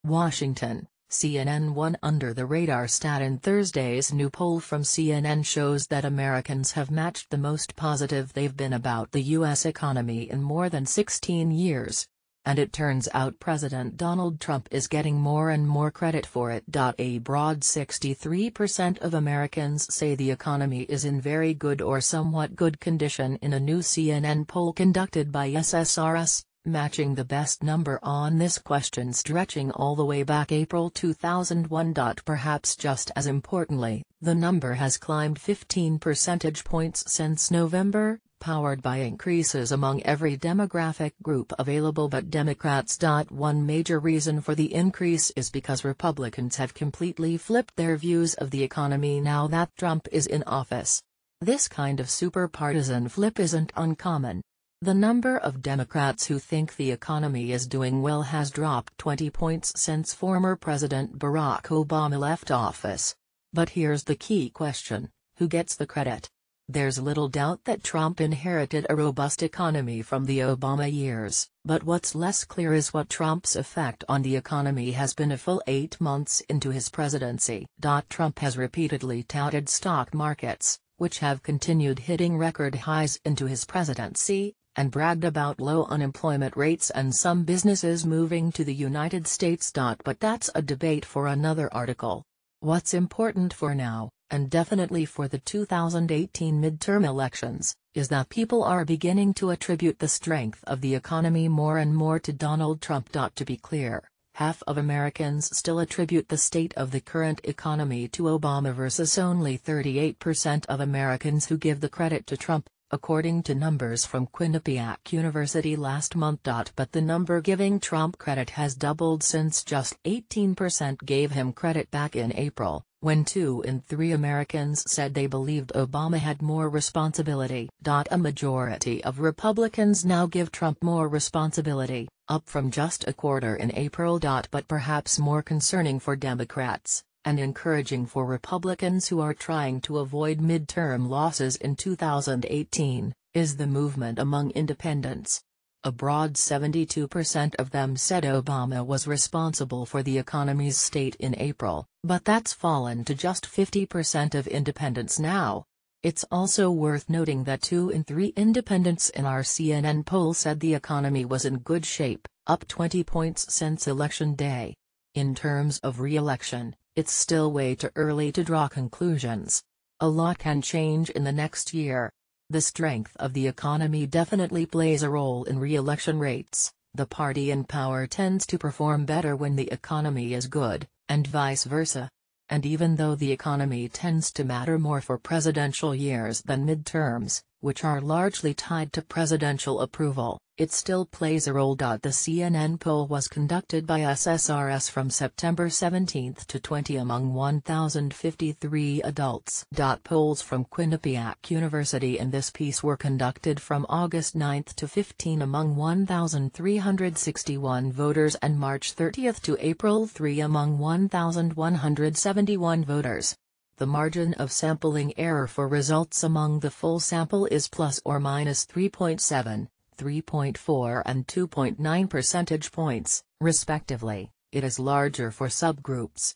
Washington, CNN won under the radar stat in Thursday's new poll from CNN shows that Americans have matched the most positive they've been about the U.S. economy in more than 16 years. And it turns out President Donald Trump is getting more and more credit for it. A broad 63% of Americans say the economy is in very good or somewhat good condition in a new CNN poll conducted by SSRS, matching the best number on this question stretching all the way back April 2001. Perhaps just as importantly, the number has climbed 15 percentage points since November, powered by increases among every demographic group available but Democrats. One major reason for the increase is because Republicans have completely flipped their views of the economy now that Trump is in office. This kind of super-partisan flip isn't uncommon. The number of Democrats who think the economy is doing well has dropped 20 points since former President Barack Obama left office. But here's the key question: who gets the credit? There's little doubt that Trump inherited a robust economy from the Obama years, but what's less clear is what Trump's effect on the economy has been a full 8 months into his presidency. Trump has repeatedly touted stock markets, which have continued hitting record highs into his presidency, and bragged about low unemployment rates and some businesses moving to the United States. But that's a debate for another article. What's important for now, and definitely for the 2018 midterm elections, is that people are beginning to attribute the strength of the economy more and more to Donald Trump. To be clear, half of Americans still attribute the state of the current economy to Obama versus only 38% of Americans who give the credit to Trump, according to numbers from Quinnipiac University last month. But the number giving Trump credit has doubled since just 18% gave him credit back in April, when 2 in 3 Americans said they believed Obama had more responsibility. A majority of Republicans now give Trump more responsibility, up from just a quarter in April. But perhaps more concerning for Democrats, and encouraging for Republicans who are trying to avoid midterm losses in 2018, is the movement among independents. A broad 72% of them said Obama was responsible for the economy's state in April, but that's fallen to just 50% of independents now. It's also worth noting that 2 in 3 independents in our CNN poll said the economy was in good shape, up 20 points since Election Day. In terms of re-election, it's still way too early to draw conclusions. A lot can change in the next year. The strength of the economy definitely plays a role in re-election rates. The party in power tends to perform better when the economy is good, and vice versa. And even though the economy tends to matter more for presidential years than midterms, which are largely tied to presidential approval, it still plays a role. The CNN poll was conducted by SSRS from September 17 to 20 among 1,053 adults. Polls from Quinnipiac University in this piece were conducted from August 9 to 15 among 1,361 voters and March 30 to April 3 among 1,171 voters. The margin of sampling error for results among the full sample is plus or minus 3.7, 3.4 and 2.9 percentage points, respectively. It is larger for subgroups,